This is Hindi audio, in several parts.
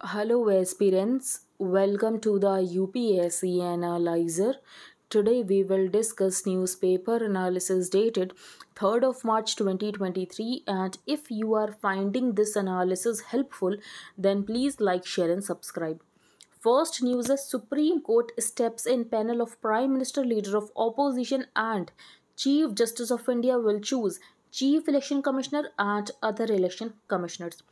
Hello aspirants, welcome to the UPSC Analyzer. Today we will discuss newspaper analysis dated 3rd of March 2023, and if you are finding this analysis helpful then please like, share and subscribe. First news is Supreme Court steps in panel of Prime Minister, Leader of Opposition and Chief Justice of India will choose Chief Election Commissioner and other election commissioners.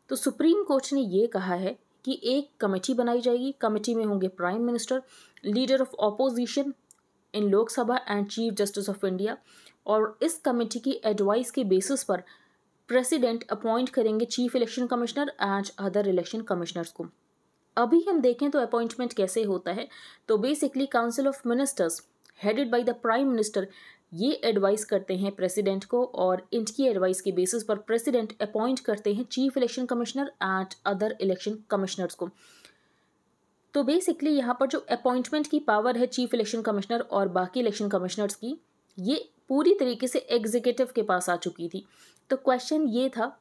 तो सुप्रीम कोर्ट ने ये कहा है कि एक कमेटी बनाई जाएगी। कमेटी में होंगे prime minister, leader of opposition in Lok Sabha and chief justice of India, और इस कमेटी की एडवाइस के बेसिस पर प्रेसिडेंट अपॉइंट करेंगे chief election commissioner and other election commissioners को। अभी हम देखें तो अपॉइंटमेंट कैसे होता है, तो basically council of ministers headed by the prime minister ये एडवाइस करते हैं प्रेसिडेंट को, और इनकी एडवाइस के बेसिस पर प्रेसिडेंट अपॉइंट करते हैं chief election commissioner and other election commissioners को। तो बेसिकली यहाँ पर जो अपॉइंटमेंट की पावर है चीफ इलेक्शन कमिश्नर और बाकी इलेक्शन कमिश्नर्स की, ये पूरी तरीके से एग्जीक्यूटिव के पास आ चुकी थी। तो क्वेश्चन ये था,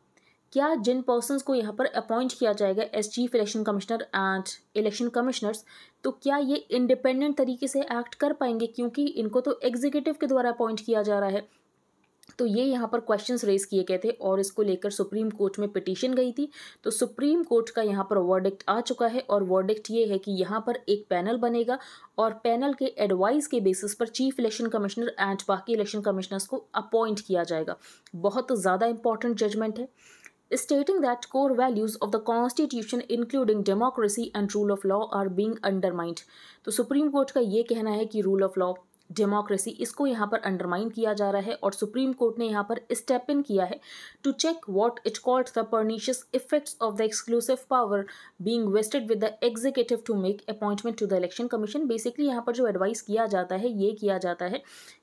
क्या जिन पर्सन्स को यहाँ पर अपॉइंट किया जाएगा as chief election commissioner and election commissioners, तो क्या ये इंडिपेंडेंट तरीके से एक्ट कर पाएंगे, क्योंकि इनको तो एग्जीक्यूटिव के द्वारा अपॉइंट किया जा रहा है। तो ये यहाँ पर क्वेश्चंस रेज किए गए थे और इसको लेकर सुप्रीम कोर्ट में पिटीशन गई थी। तो सुप्रीम कोर्ट का यहाँ पर वर्डिक्ट आ चुका है, और वर्डिक्ट ये है कि यहाँ पर एक पैनल बनेगा और पैनल के एडवाइस के बेसिस पर चीफ इलेक्शन कमिश्नर एंड बाकी इलेक्शन कमिश्नर्स को अपॉइंट किया जाएगा। बहुत ज़्यादा इंपॉर्टेंट जजमेंट है, stating that core values of the constitution including democracy and rule of law are being undermined। तो सुप्रीम कोर्ट का ये कहना है कि रूल ऑफ लॉ, डेमोक्रेसी, इसको यहाँ पर अंडरमाइन किया जा रहा है, और सुप्रीम कोर्ट ने यहाँ पर स्टेप इन किया है to check what it called the pernicious effects of the exclusive power being vested with the executive to make appointment to the election commission. Basically यहाँ पर जो एडवाइस किया जाता है, ये किया जाता है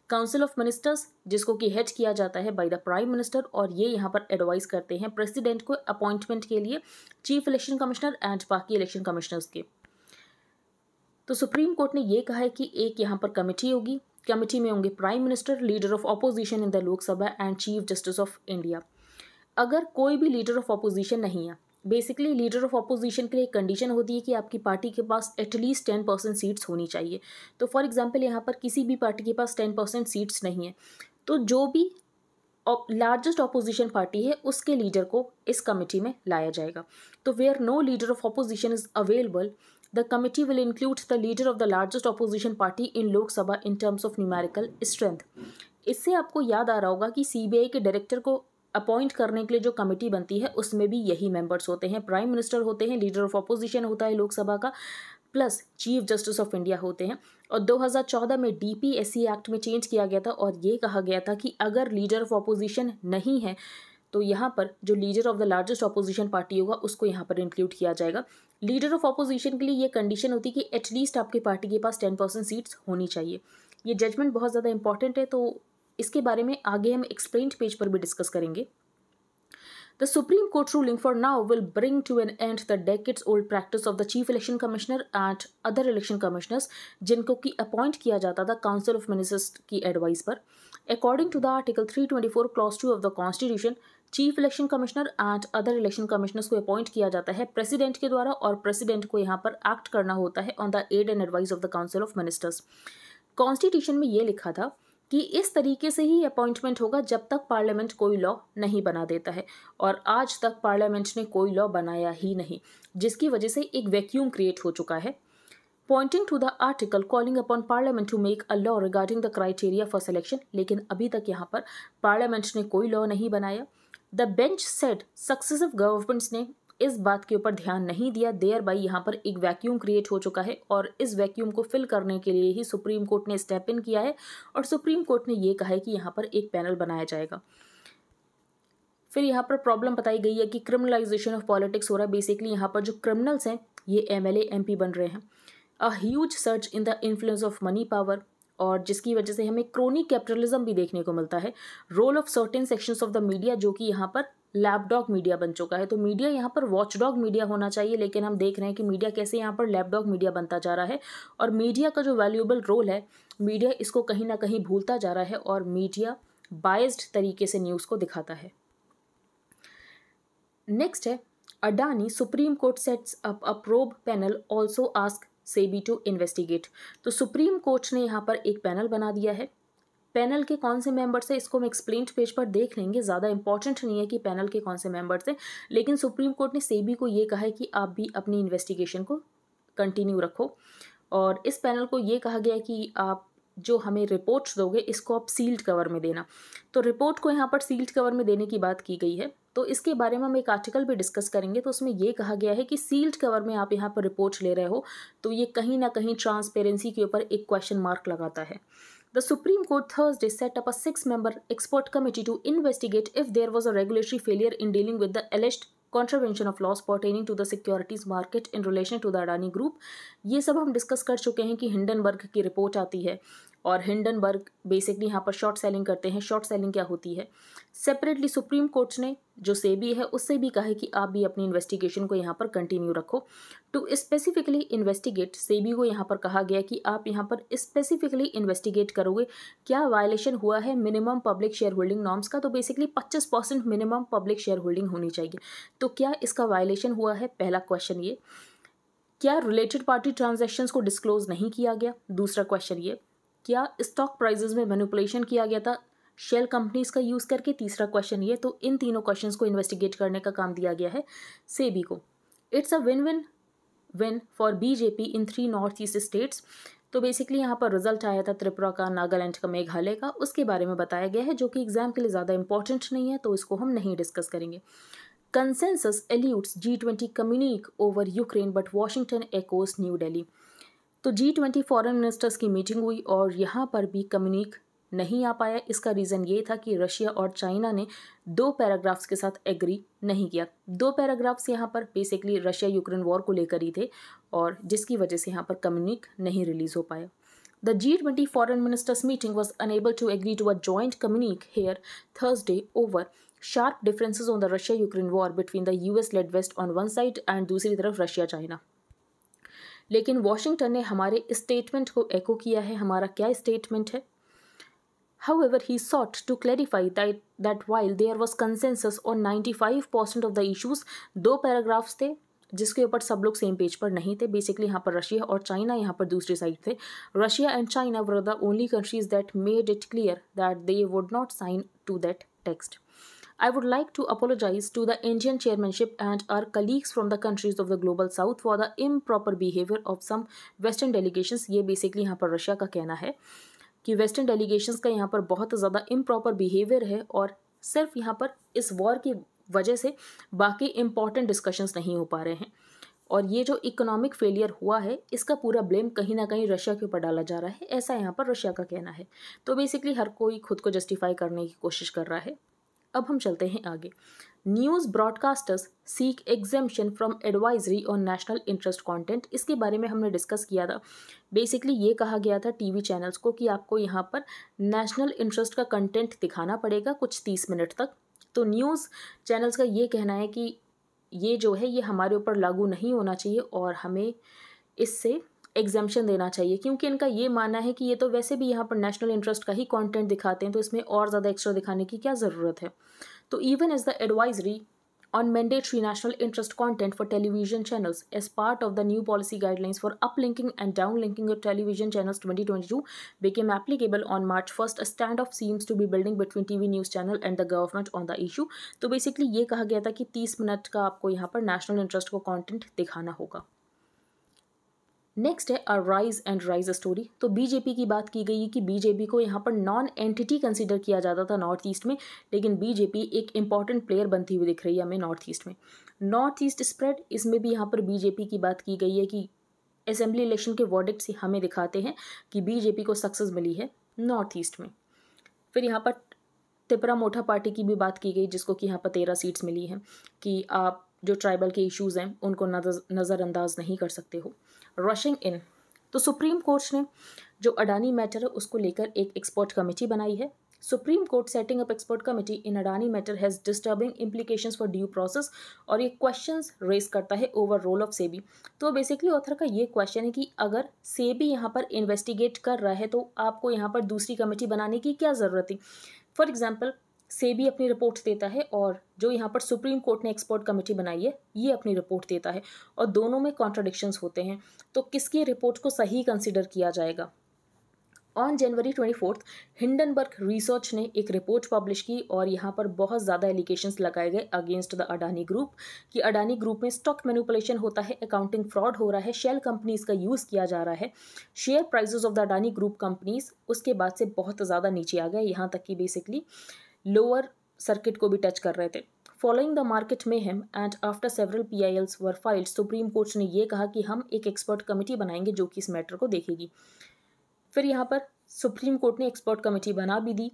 काउंसिल ऑफ मिनिस्टर्स, जिसको कि हेड किया जाता है बाय द प्राइम मिनिस्टर, और ये यहाँ पर एडवाइस करते हैं प्रेसिडेंट को अपॉइंटमेंट के लिए चीफ इलेक्शन कमिश्नर एंड बाकी इलेक्शन कमिश्नर्स के। तो सुप्रीम कोर्ट ने ये कहा है कि एक यहाँ पर कमेटी होगी, कमेटी में होंगे prime minister, leader of opposition in the Lok Sabha and chief justice of India. अगर कोई भी लीडर ऑफ ऑपोजिशन नहीं है, बेसिकली लीडर ऑफ ऑपोजिशन के लिए एक कंडीशन होती है कि आपकी पार्टी के पास एटलीस्ट 10% सीट्स होनी चाहिए। तो फॉर एग्जांपल यहाँ पर किसी भी पार्टी के पास 10% सीट्स नहीं है, तो जो भी लार्जेस्ट ऑपोजिशन पार्टी है उसके लीडर को इस कमेटी में लाया जाएगा। तो where no leader of opposition is available, the committee will include the leader of the largest opposition party in Lok Sabha in terms of numerical strength। इससे आपको याद आ रहा होगा कि सीबीआई के डायरेक्टर को अपॉइंट करने के लिए जो कमेटी बनती है उसमें भी यही मेंबर्स होते हैं, प्राइम मिनिस्टर होते हैं, लीडर ऑफ ऑपोजिशन होता है लोकसभा का, plus chief justice of India होते हैं। और 2014 में डीपीएससी एक्ट में चेंज किया गया था, और ये कहा गया था कि अगर लीडर ऑफ ऑपोजिशन नहीं है तो यहाँ पर जो leader of the largest opposition party होगा उसको यहाँ पर इंक्लूड किया जाएगा। लीडर ऑफ ऑपोजिशन के लिए ये कंडीशन होती है कि एटलीस्ट आपकी पार्टी के पास 10% सीट्स होनी चाहिए। ये जजमेंट बहुत ज़्यादा इंपॉर्टेंट है, तो इसके बारे में आगे हम एक्सप्लेन्ड पेज पर भी डिस्कस करेंगे। The Supreme Court ruling for now will bring to an end the decades-old practice of the Chief Election Commissioner and other election commissioners, जिनको कि अपॉइंट किया जाता था काउंसिल ऑफ मिनिस्टर्स की एडवाइस पर। According to the Article 324 Clause 2 of the Constitution, chief election commissioner and other election commissioners को अपॉइंट किया जाता है प्रेसिडेंट के द्वारा, और प्रेसिडेंट को यहाँ पर एक्ट करना होता है on the aid and advice of the council of ministers. Constitution में ये लिखा था कि इस तरीके से ही अपॉइंटमेंट होगा जब तक पार्लियामेंट कोई लॉ नहीं बना देता है, और आज तक पार्लियामेंट ने कोई लॉ बनाया ही नहीं, जिसकी वजह से एक वैक्यूम क्रिएट हो चुका है। Pointing to the article calling upon Parliament to make a law regarding the criteria for selection, लेकिन अभी तक यहाँ पर पार्लियामेंट ने कोई लॉ नहीं बनाया। The bench said successive governments ने इस बात के ऊपर ध्यान नहीं दिया, देयर बाई यहाँ पर एक वैक्यूम क्रिएट हो चुका है, और इस वैक्यूम को फिल करने के लिए ही सुप्रीम कोर्ट ने स्टेप इन किया है, और सुप्रीम कोर्ट ने ये कहा है कि यहाँ पर एक पैनल बनाया जाएगा। फिर यहाँ पर प्रॉब्लम बताई गई है कि क्रिमिनलाइजेशन ऑफ पॉलिटिक्स हो रहा है। बेसिकली यहाँ पर जो क्रिमिनल्स हैं ये एमएलए एमपी बन रहे हैं। A huge search in the influence of money power, और जिसकी वजह से हमें क्रोनी कैपिटलिज्म भी देखने को मिलता है। Role of certain sections of the media, जो कि यहाँ पर लैपडॉग मीडिया बन चुका है। तो मीडिया यहाँ पर वॉचडॉग मीडिया होना चाहिए, लेकिन हम देख रहे हैं कि मीडिया कैसे यहाँ पर लैपडॉग मीडिया बनता जा रहा है, और मीडिया का जो वैल्यूएबल रोल है, मीडिया इसको कहीं ना कहीं भूलता जा रहा है, और मीडिया बायस्ड तरीके से न्यूज़ को दिखाता है। नेक्स्ट है Adani, Supreme Court sets up a probe panel, also ask SEBI to investigate. तो सुप्रीम कोर्ट ने यहाँ पर एक पैनल बना दिया है। पैनल के कौन से मेंबर्स हैं इसको हम एक्सप्लेन्ड पेज पर देख लेंगे, ज़्यादा इंपॉर्टेंट नहीं है कि पैनल के कौन से मेंबर्स हैं, लेकिन सुप्रीम कोर्ट ने सेबी को ये कहा है कि आप भी अपनी इन्वेस्टिगेशन को कंटिन्यू रखो। और इस पैनल को ये कहा गया है कि आप जो हमें रिपोर्ट्स दोगे इसको आप सील्ड कवर में देना। तो रिपोर्ट को यहाँ पर सील्ड कवर में देने की बात की गई है। तो इसके बारे में हम एक आर्टिकल भी डिस्कस करेंगे। तो उसमें ये कहा गया है कि सील्ड कवर में आप यहाँ पर रिपोर्ट्स ले रहे हो तो ये कहीं ना कहीं ट्रांसपेरेंसी के ऊपर एक क्वेश्चन मार्क लगाता है। The Supreme Court Thursday set up a 6-member expert committee to investigate if there was a regulatory failure in dealing with the alleged contravention of laws pertaining to the securities market in relation to the Adani Group। ये सब हम डिस्कस कर चुके हैं कि हिंडनबर्ग की रिपोर्ट आती है और हिंडनबर्ग बेसिकली यहाँ पर शॉर्ट सेलिंग करते हैं। शॉर्ट सेलिंग क्या होती है? सेपरेटली सुप्रीम कोर्ट ने जो सेबी है उससे भी कहा है कि आप भी अपनी इन्वेस्टिगेशन को यहाँ पर कंटिन्यू रखो। टू स्पेसिफिकली इन्वेस्टिगेट, सेबी को यहाँ पर कहा गया कि आप यहाँ पर स्पेसिफिकली इन्वेस्टिगेट करोगे क्या वायलेशन हुआ है minimum public share holding norms का। तो basically 25% minimum public share holding होनी चाहिए। तो क्या इसका वायलेशन हुआ है? पहला क्वेश्चन ये। क्या रिलेटेड पार्टी ट्रांजैक्शंस को डिस्क्लोज नहीं किया गया? दूसरा क्वेश्चन ये। क्या स्टॉक प्राइजेस में मैनिपुलेशन किया गया था शेल कंपनीज का यूज़ करके? तीसरा क्वेश्चन ये। तो इन तीनों क्वेश्चंस को इन्वेस्टिगेट करने का काम दिया गया है सेबी को। It's a win for BJP in 3 north east states. तो बेसिकली यहाँ पर रिजल्ट आया था त्रिपुरा का, नागालैंड का, मेघालय का, उसके बारे में बताया गया है जो कि एग्जाम के लिए ज़्यादा इंपॉर्टेंट नहीं है तो इसको हम नहीं डिस्कस करेंगे। Consensus eludes G20 communique over Ukraine but Washington echoes New Delhi. तो G20 फॉरेन मिनिस्टर्स की मीटिंग हुई और यहाँ पर भी कम्युनिक नहीं आ पाया। इसका रीज़न ये था कि रशिया और चाइना ने 2 पैराग्राफ्स के साथ एग्री नहीं किया। 2 पैराग्राफ्स यहाँ पर बेसिकली रशिया यूक्रेन वॉर को लेकर ही थे और जिसकी वजह से यहाँ पर कम्युनिक नहीं रिलीज़ हो पाया। The G20 foreign ministers meeting was unable to agree to a joint communique here Thursday over sharp differences on the Russia-Ukraine war between the US-led West on one side and दूसरी तरफ रशिया चाइना। लेकिन वॉशिंगटन ने हमारे स्टेटमेंट को एको किया है। हमारा क्या स्टेटमेंट है? However, he sought to clarify that while there was consensus on 95% of the issues, 2 paragraphs थे जिसके ऊपर सब लोग सेम पेज पर नहीं थे। बेसिकली यहाँ पर रशिया और चाइना यहाँ पर दूसरी साइड थे। Russia and China were the only countries that made it clear that they would not sign to that text. I would like to apologize to the Indian chairmanship and our colleagues from the countries of the global south for the improper behavior of some western delegations। ये बेसिकली यहाँ पर रशिया का कहना है कि वेस्टर्न डेलीगेशंस का यहाँ पर बहुत ज़्यादा इम्प्रॉपर बिहेवियर है और सिर्फ यहाँ पर इस वॉर की वजह से बाकी इंपॉर्टेंट डिस्कशंस नहीं हो पा रहे हैं। और ये जो इकोनॉमिक फेलियर हुआ है इसका पूरा ब्लेम कहीं ना कहीं रशिया के ऊपर डाला जा रहा है, ऐसा यहाँ पर रशिया का कहना है। तो बेसिकली हर कोई खुद को जस्टिफाई करने की कोशिश कर रहा है। अब हम चलते हैं आगे। News broadcasters seek exemption from advisory on national interest content. इसके बारे में हमने डिस्कस किया था। बेसिकली ये कहा गया था टीवी चैनल्स को कि आपको यहाँ पर नेशनल इंटरेस्ट का कंटेंट दिखाना पड़ेगा कुछ 30 मिनट तक। तो न्यूज़ चैनल्स का ये कहना है कि ये जो है ये हमारे ऊपर लागू नहीं होना चाहिए और हमें इससे एग्जाम्पशन देना चाहिए, क्योंकि इनका ये मानना है कि ये तो वैसे भी यहाँ पर नेशनल इंटरेस्ट का ही कंटेंट दिखाते हैं तो इसमें और ज़्यादा एक्स्ट्रा दिखाने की क्या ज़रूरत है। तो even as the advisory on mandatory national interest content for television channels as part of the new policy guidelines for uplinking and downlinking of television channels 2022 became applicable on March 1st, a standoff seems to be building between TV news channel and the government on the issue। तो बेसिकली ये कहा गया था कि 30 मिनट का आपको यहाँ पर नेशनल इंटरेस्ट को कंटेंट दिखाना होगा। नेक्स्ट है a rise and rise story. तो बीजेपी की बात की गई है कि बीजेपी को यहाँ पर नॉन एंटिटी कंसीडर किया जाता था नॉर्थ ईस्ट में, लेकिन बीजेपी एक इंपॉर्टेंट प्लेयर बनती हुई दिख रही है हमें नॉर्थ ईस्ट में। नॉर्थ ईस्ट स्प्रेड, इसमें भी यहाँ पर बीजेपी की बात की गई है कि असेंबली इलेक्शन के वर्डिक्ट्स हमें दिखाते हैं कि बीजेपी को सक्सेस मिली है नॉर्थ ईस्ट में। फिर यहाँ पर त्रिपुरा मोटा पार्टी की भी बात की गई जिसको कि यहाँ पर 13 सीट्स मिली हैं कि आप जो ट्राइबल के इश्यूज़ हैं उनको नज़रअंदाज नहीं कर सकते हो। रशिंग इन, तो सुप्रीम कोर्ट ने जो अडानी मैटर है उसको लेकर एक एक्सपर्ट कमेटी बनाई है। Supreme court setting up expert committee in Adani matter has disturbing implications for due process, और ये क्वेश्चंस रेज करता है ओवर रोल ऑफ सेबी। तो बेसिकली ऑथर का ये क्वेश्चन है कि अगर सेबी यहाँ पर इन्वेस्टिगेट कर रहा है तो आपको यहाँ पर दूसरी कमेटी बनाने की क्या ज़रूरत है। फॉर एग्जाम्पल सेबी अपनी रिपोर्ट देता है और जो यहाँ पर सुप्रीम कोर्ट ने एक्सपर्ट कमेटी बनाई है ये अपनी रिपोर्ट देता है, और दोनों में कॉन्ट्रडिक्शंस होते हैं। तो किसकी रिपोर्ट को सही कंसिडर किया जाएगा? ऑन जनवरी 24 हिंडनबर्ग रिसर्च ने एक रिपोर्ट पब्लिश की और यहाँ पर बहुत ज़्यादा एलिगेशंस लगाए गए अगेंस्ट द अडानी ग्रुप कि अडानी ग्रुप में स्टॉक मैनिपुलेशन होता है, अकाउंटिंग फ्रॉड हो रहा है, शेल कंपनीज का यूज़ किया जा रहा है। Share prices of the Adani group companies उसके बाद से बहुत ज़्यादा नीचे आ गए, यहाँ तक कि बेसिकली लोअर सर्किट को भी टच कर रहे थे। Following the market mayhem and after several PILs were filed, supreme Court ने ये कहा कि हम एक एक्सपर्ट कमेटी बनाएंगे जो कि इस मैटर को देखेगी। फिर यहाँ पर सुप्रीम कोर्ट ने एक्सपर्ट कमेटी बना भी दी।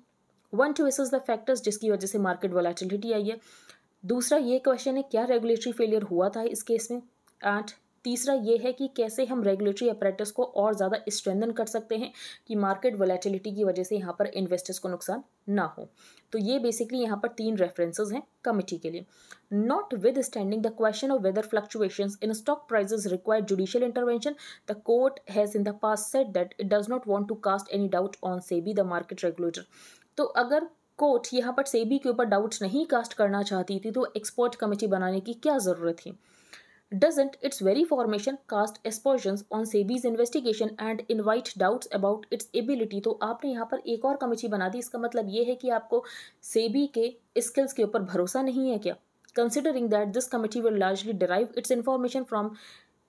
1 to assess द फैक्टर्स जिसकी वजह से मार्केट वोलेटिलिटी आई है। दूसरा ये क्वेश्चन है क्या रेगुलेटरी फेलियर हुआ था इस केस में, एंड तीसरा ये है कि कैसे हम रेगुलेटरी अपरेटस को और ज़्यादा स्ट्रेंथन कर सकते हैं कि मार्केट वोलेटिलिटी की वजह से यहाँ पर इन्वेस्टर्स को नुकसान ना हो। तो ये बेसिकली यहाँ पर 3 रेफरेंसेस हैं कमिटी के लिए। Notwithstanding the question of whether fluctuations in stock prices require judicial intervention, the court has in the past said that it does not want to cast any doubt on SEBI the market regulator. तो अगर कोर्ट यहाँ पर सेबी के ऊपर डाउट्स नहीं कास्ट करना चाहती थी तो एक्सपर्ट कमेटी बनाने की क्या ज़रूरत थी? Doesn't its very formation cast aspersions on SEBI's investigation and invite doubts about its ability? तो आपने यहाँ पर एक और कमेटी बना दी, इसका मतलब ये है कि आपको सेबी के स्किल्स के ऊपर भरोसा नहीं है क्या? Considering that this committee will largely derive its information from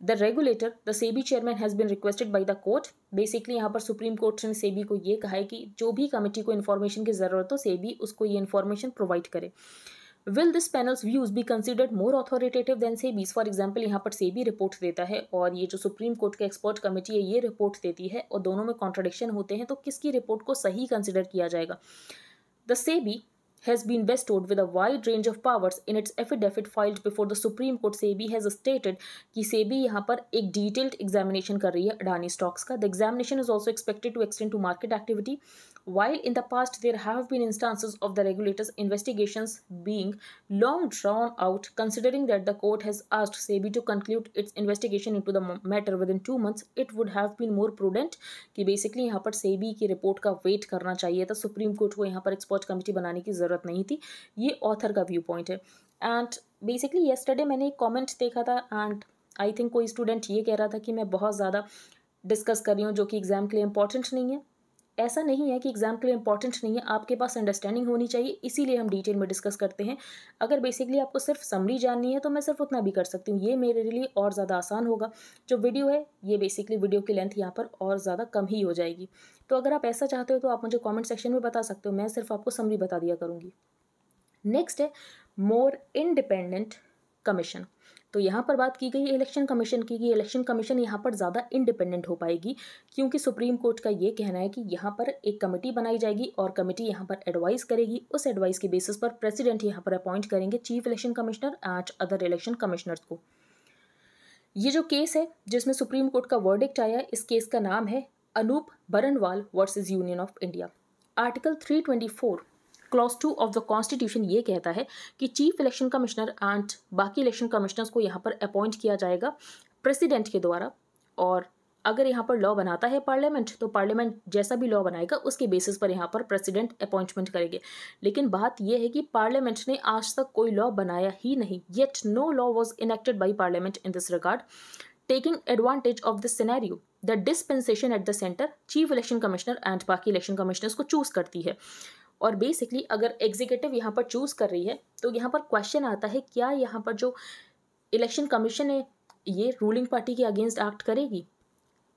the regulator, the SEBI chairman has been requested by the court. Basically यहाँ पर सुप्रीम कोर्ट ने सेबी को ये कहा है कि जो भी कमेटी को इन्फॉर्मेशन की ज़रूरत हो सेबी उसको ये इन्फॉर्मेशन प्रोवाइड करे। Will this panel's views be considered more authoritative than SEBI's? For example यहाँ पर सेबी रिपोर्ट देता है और ये जो सुप्रीम कोर्ट का एक्सपर्ट कमेटी है ये रिपोर्ट देती है और दोनों में कॉन्ट्रडिक्शन होते हैं, तो किसकी रिपोर्ट को सही कंसिडर किया जाएगा? The SEBI has been bestowed with a wide range of powers in its affidavit filed before the Supreme Court. SEBI has stated कि SEBI यहाँ पर एक detailed examination कर रही है अडानी stocks का. The examination is also expected to extend to market activity. While in the past there have been instances of the regulators' investigations being long drawn out, considering that the court has asked SEBI to conclude its investigation into the matter within 2 months, it would have been more prudent कि basically यहाँ पर SEBI की रिपोर्ट का वेट करना चाहिए था, सुप्रीम कोर्ट को यहाँ पर एक्सपर्ट कमेटी बनाने की ज़रूरत नहीं थी। ये ऑथर का व्यू पॉइंट है। एंड बेसिकली येस्टरडे मैंने एक कमेंट देखा था एंड आई थिंक कोई स्टूडेंट ये कह रहा था कि मैं बहुत ज़्यादा डिस्कस कर रही हूँ जो कि एग्ज़ाम के लिए इंपॉर्टेंट नहीं है। ऐसा नहीं है कि एग्ज़ाम के लिए इंपॉर्टेंट नहीं है, आपके पास अंडरस्टैंडिंग होनी चाहिए, इसीलिए हम डिटेल में डिस्कस करते हैं। अगर बेसिकली आपको सिर्फ समरी जाननी है तो मैं सिर्फ उतना भी कर सकती हूँ, ये मेरे लिए और ज़्यादा आसान होगा। जो वीडियो है ये बेसिकली वीडियो की लेंथ यहाँ पर और ज़्यादा कम ही हो जाएगी। तो अगर आप ऐसा चाहते हो तो आप मुझे कॉमेंट सेक्शन में बता सकते हो, मैं सिर्फ आपको समरी बता दिया करूँगी। नेक्स्ट है मोर इंडिपेंडेंट कमीशन। तो यहाँ पर बात की गई इलेक्शन कमीशन की कि इलेक्शन कमीशन यहाँ पर ज़्यादा इंडिपेंडेंट हो पाएगी क्योंकि सुप्रीम कोर्ट का ये कहना है कि यहाँ पर एक कमेटी बनाई जाएगी और कमेटी यहाँ पर एडवाइस करेगी। उस एडवाइस के बेसिस पर प्रेसिडेंट यहाँ पर अपॉइंट करेंगे chief election commissioner and other election commissioners को। ये जो केस है जिसमें सुप्रीम कोर्ट का वर्डिक्ट आया, इस केस का नाम है Anoop Barnwal versus Union of India. Article 324 clause 2 of the constitution ये कहता है कि चीफ इलेक्शन कमिश्नर एंड बाकी इलेक्शन कमिश्नर्स को यहाँ पर अपॉइंट किया जाएगा प्रेसिडेंट के द्वारा, और अगर यहाँ पर लॉ बनाता है पार्लियामेंट तो पार्लियामेंट जैसा भी लॉ बनाएगा उसके बेसिस पर यहाँ पर प्रेसिडेंट अपॉइंटमेंट करेंगे। लेकिन बात यह है कि पार्लियामेंट ने आज तक कोई लॉ बनाया ही नहीं, yet no law was enacted by parliament in this regard. Taking advantage of this scenario the dispensation at the centre chief election commissioner and बाकी इलेक्शन कमिश्नर्स को चूज करती है। और बेसिकली अगर एग्जीक्यूटिव यहाँ पर चूज़ कर रही है तो यहाँ पर क्वेश्चन आता है क्या यहाँ पर जो इलेक्शन कमीशन है ये रूलिंग पार्टी के अगेंस्ट एक्ट करेगी,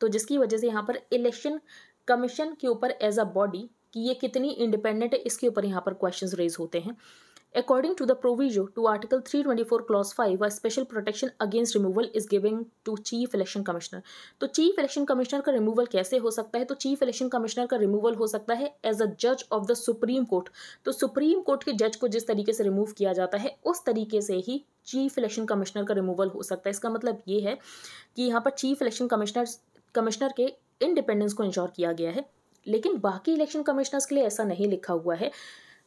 तो जिसकी वजह से यहाँ पर इलेक्शन कमीशन के ऊपर एज अ बॉडी कि ये कितनी इंडिपेंडेंट है इसके ऊपर यहाँ पर क्वेश्चंस रेज होते हैं। According to the proviso to Article 324 Clause 5, a special protection against removal is given to Chief Election Commissioner. तो Chief Election Commissioner का रिमूवल कैसे हो सकता है? तो Chief Election Commissioner का रिमूवल हो सकता है एज अ जज ऑफ द सुप्रीम कोर्ट। तो सुप्रीम कोर्ट के जज को जिस तरीके से रिमूव किया जाता है उस तरीके से ही चीफ इलेक्शन कमिश्नर का रिमूवल हो सकता है। इसका मतलब ये है कि यहाँ पर चीफ इलेक्शन कमिश्नर के इंडिपेंडेंस को इंश्योर किया गया है, लेकिन बाकी इलेक्शन कमिश्नर्स के लिए ऐसा नहीं लिखा हुआ है।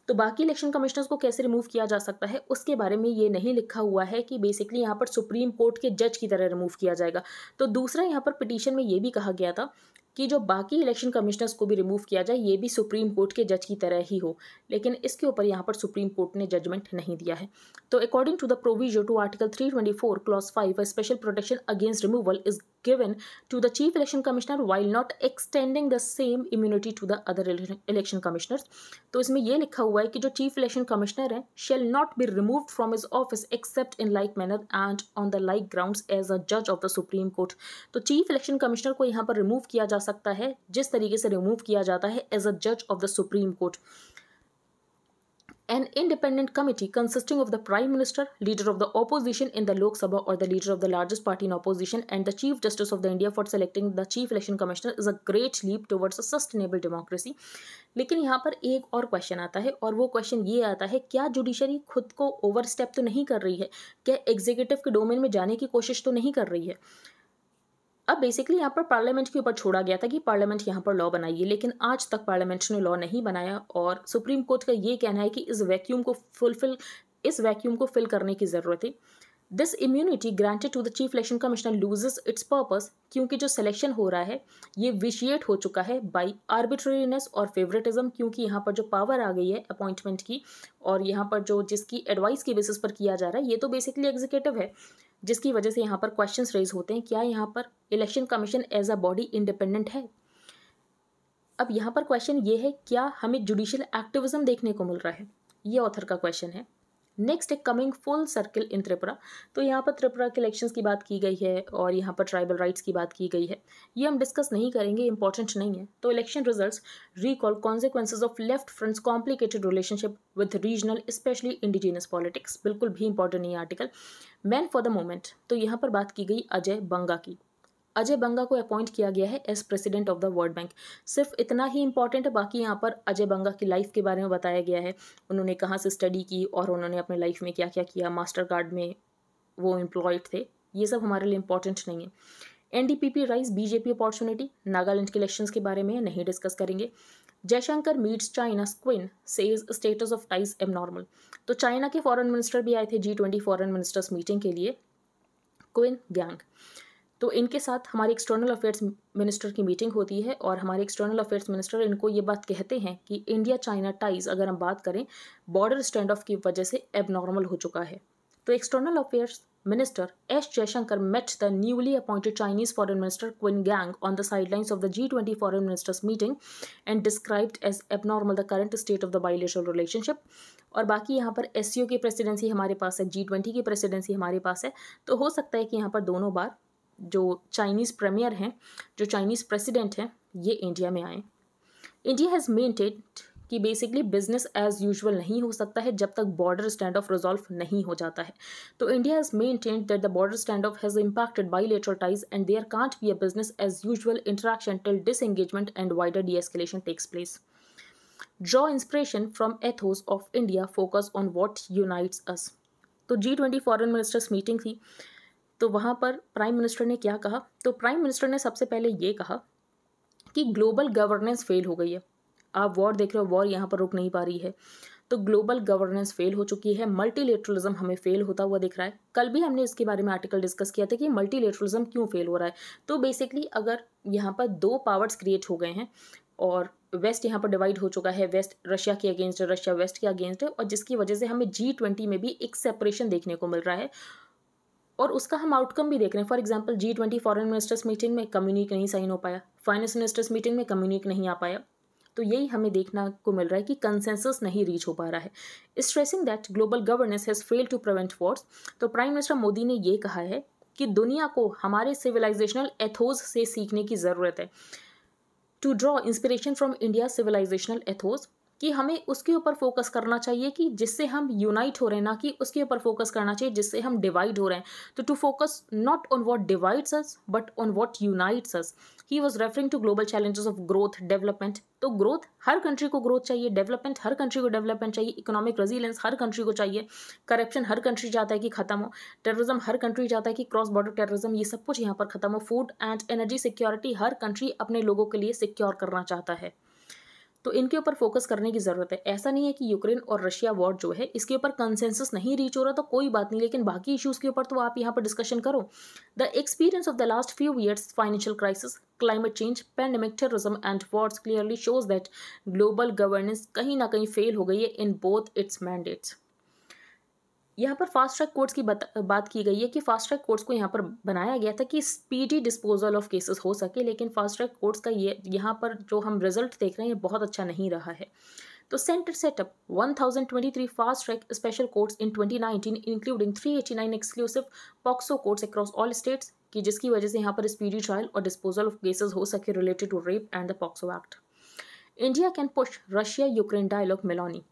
तो बाकी इलेक्शन कमिश्नर्स को कैसे रिमूव किया जा सकता है उसके बारे में ये नहीं लिखा हुआ है कि बेसिकली यहाँ पर सुप्रीम कोर्ट के जज की तरह रिमूव किया जाएगा। तो दूसरा यहाँ पर पिटीशन में ये भी कहा गया था कि जो बाकी इलेक्शन कमिश्नर्स को भी रिमूव किया जाए, ये भी सुप्रीम कोर्ट के जज की तरह ही हो, लेकिन इसके ऊपर यहाँ पर सुप्रीम कोर्ट ने जजमेंट नहीं दिया है। तो according to the provision to article 324 clause 5, a special protection against removal is given to the chief election commissioner while not extending the same immunity to the other election commissioners। तो इसमें ये लिखा हुआ है कि जो चीफ इलेक्शन कमिश्नर है shall not be removed from his office except in like manner and on the like grounds as a judge of the Supreme Court। तो चीफ इलेक्शन कमिश्नर को यहाँ पर रिमूव किया जा सकता है जिस तरीके से रिमूव किया जाता है एज अ जज of the Supreme court. An independent committee consisting of the Prime Minister, Leader of the Opposition in the Lok Sabha or the Leader of the largest party in opposition and the Chief Justice of the India for selecting the Chief Election Commissioner is a great leap towards a sustainable democracy। लेकिन यहाँ पर एक और क्वेश्चन आता है और वो क्वेश्चन ये आता है, क्या जुडिशरी खुद को ओवरस्टेप तो नहीं कर रही है? क्या एग्जीक्यूटिव के डोमेन में जाने की कोशिश तो नहीं कर रही है? अब बेसिकली यहाँ पर पार्लियामेंट के ऊपर छोड़ा गया था कि पार्लियामेंट यहाँ पर लॉ बनाइए, लेकिन आज तक पार्लियामेंट ने लॉ नहीं बनाया और सुप्रीम कोर्ट का ये कहना है कि इस वैक्यूम को फिल करने की ज़रूरत है। This immunity granted to the chief election commissioner loses its purpose, क्योंकि जो सिलेक्शन हो रहा है ये विशिएट हो चुका है बाय आर्बिट्रेरीनेस और फेवरेटिज्म, क्योंकि यहाँ पर जो पावर आ गई है अपॉइंटमेंट की और यहाँ पर जो जिसकी एडवाइस की बेसिस पर किया जा रहा है ये तो बेसिकली एग्जीक्यूटिव है, जिसकी वजह से यहाँ पर क्वेश्चंस रेज होते हैं, क्या यहाँ पर election commission as a body independent है? अब यहाँ पर क्वेश्चन ये है, क्या हमें जुडिशियल एक्टिविज्म देखने को मिल रहा है? ये ऑथर का क्वेश्चन है। नेक्स्ट है कमिंग फुल सर्किल इन त्रिपुरा। तो यहाँ पर त्रिपुरा के इलेक्शंस की बात की गई है और यहाँ पर ट्राइबल राइट्स की बात की गई है, ये हम डिस्कस नहीं करेंगे, इंपॉर्टेंट नहीं है। तो election results recall consequences of left fronts complicated relationship with regional specially indigenous politics, बिल्कुल भी इंपॉर्टेंट नहीं है article. Man for the moment, तो यहाँ पर बात की गई अजय बंगा की। अजय बंगा को अपॉइंट किया गया है as president of the World Bank. सिर्फ इतना ही इंपॉर्टेंट है, बाकी यहाँ पर अजय बंगा की लाइफ के बारे में बताया गया है, उन्होंने कहाँ से स्टडी की और उन्होंने अपने लाइफ में क्या क्या किया, मास्टर कार्ड में वो एम्प्लॉयड थे, ये सब हमारे लिए इंपॉर्टेंट नहीं है। NDPP rise BJP opportunity, Nagaland के इलेक्शंस के बारे में नहीं डिस्कस करेंगे। Jaishankar meets चाइना's queen, says status of ties abnormal. तो चाइना के फॉरेन मिनिस्टर भी आए थे G20 फॉरेन मिनिस्टर्स मीटिंग के लिए, क्वीन गैंग। तो इनके साथ हमारे एक्सटर्नल अफेयर्स मिनिस्टर की मीटिंग होती है और हमारे एक्सटर्नल अफेयर्स मिनिस्टर इनको ये बात कहते हैं कि इंडिया चाइना टाइज, अगर हम बात करें, बॉर्डर स्टैंड ऑफ की वजह से एबनॉर्मल हो चुका है। तो external affairs Minister S. Jaishankar met the newly appointed Chinese Foreign Minister Qin Gang on the sidelines of the G20 Foreign Ministers meeting and described as abnormal the current state of the bilateral relationship। और बाकी यहाँ पर SCO की प्रेसिडेंसी हमारे पास है, G20 की प्रेसिडेंसी हमारे पास है, तो हो सकता है कि यहाँ पर दोनों बार जो चाइनीज़ प्रीमियर हैं, जो चाइनीज़ प्रेसिडेंट हैं, ये इंडिया में आए। इंडिया हैज़ मेंटेन्ड कि बेसिकली बिजनेस एज यूजुअल नहीं हो सकता है जब तक बॉर्डर स्टैंड ऑफ रिजॉल्व नहीं हो जाता है। तो India has maintained that the border stand off has impacted bilateral ties and there can't be a business as usual interaction till disengagement and wider de-escalation takes place. Draw inspiration from ethos of India, focus on what unites us. तो G20 फॉरेन मिनिस्टर्स मीटिंग थी, तो वहाँ पर प्राइम मिनिस्टर ने क्या कहा? तो प्राइम मिनिस्टर ने सबसे पहले ये कहा कि ग्लोबल गवर्नेंस फेल हो गई है। आप वॉर देख रहे हो, वॉर यहाँ पर रुक नहीं पा रही है, तो ग्लोबल गवर्नेंस फेल हो चुकी है, मल्टीलेटरलिज्म हमें फेल होता हुआ दिख रहा है। कल भी हमने इसके बारे में आर्टिकल डिस्कस किया था कि मल्टीलेटरलिज्म क्यों फेल हो रहा है। तो बेसिकली अगर यहाँ पर दो पावर्स क्रिएट हो गए हैं और वेस्ट यहाँ पर डिवाइड हो चुका है, वेस्ट रशिया के अगेंस्ट है, रशिया वेस्ट के अगेंस्ट है, और जिसकी वजह से हमें G20 में भी एक सेपरेशन देखने को मिल रहा है और उसका हम आउटकम भी देख रहे हैं। For example G20 foreign ministers meeting में कम्युनिक नहीं साइन हो पाया, फाइनेंस मिनिस्टर्स मीटिंग में कम्युनिक नहीं आ पाया, तो यही हमें देखना को मिल रहा है कि कंसेंसस नहीं रीच हो पा रहा है। Stressing that global governance has failed to prevent wars, तो प्राइम मिनिस्टर मोदी ने ये कहा है कि दुनिया को हमारे सिविलाइजेशनल एथोज से सीखने की ज़रूरत है। To draw inspiration from India civilisational ethos, कि हमें उसके ऊपर फोकस करना चाहिए कि जिससे हम यूनाइट हो रहे हैं, ना कि उसके ऊपर फोकस करना चाहिए जिससे हम डिवाइड हो रहे हैं। तो to focus not on what divides us but on what unites us. He was referring to global challenges of growth development. तो ग्रोथ, हर कंट्री को ग्रोथ चाहिए, डेवलपमेंट हर कंट्री को डेवलपमेंट चाहिए, इकोनॉमिक रेजिलियंस हर कंट्री को चाहिए, करप्शन हर कंट्री चाहता है कि खत्म हो, टेररिज्म हर कंट्री चाहता है कि क्रॉस बॉर्डर टेररिज्म ये सब कुछ यहाँ पर खत्म हो, food and energy security her country अपने लोगों के लिए सिक्योर करना चाहता है। तो इनके ऊपर फोकस करने की ज़रूरत है। ऐसा नहीं है कि यूक्रेन और रशिया वॉर जो है इसके ऊपर कंसेंसस नहीं रीच हो रहा तो कोई बात नहीं, लेकिन बाकी इश्यूज़ के ऊपर तो आप यहाँ पर डिस्कशन करो। The experience of the last few years financial crisis climate change, pandemic, terrorism and wars clearly shows that global governance कहीं ना कहीं फेल हो गई है in both its mandates. यहाँ पर फास्ट ट्रैक कोर्ट्स की बात की गई है कि फास्ट ट्रैक कोर्ट्स को यहाँ पर बनाया गया था कि स्पीडी डिस्पोजल ऑफ केसेस हो सके, लेकिन फास्ट ट्रैक कोर्ट्स का ये यहाँ पर जो हम रिजल्ट देख रहे हैं ये बहुत अच्छा नहीं रहा है. तो centre set up 1023 fast track special courts in 2019 including 389 exclusive POCSO courts across all states, कि जिसकी वजह से यहाँ पर स्पीडी ट्रायल और डिस्पोजल ऑफ केसेस हो सके related to rape and the POCSO act. India can push Russia Ukraine dialogue Meloni.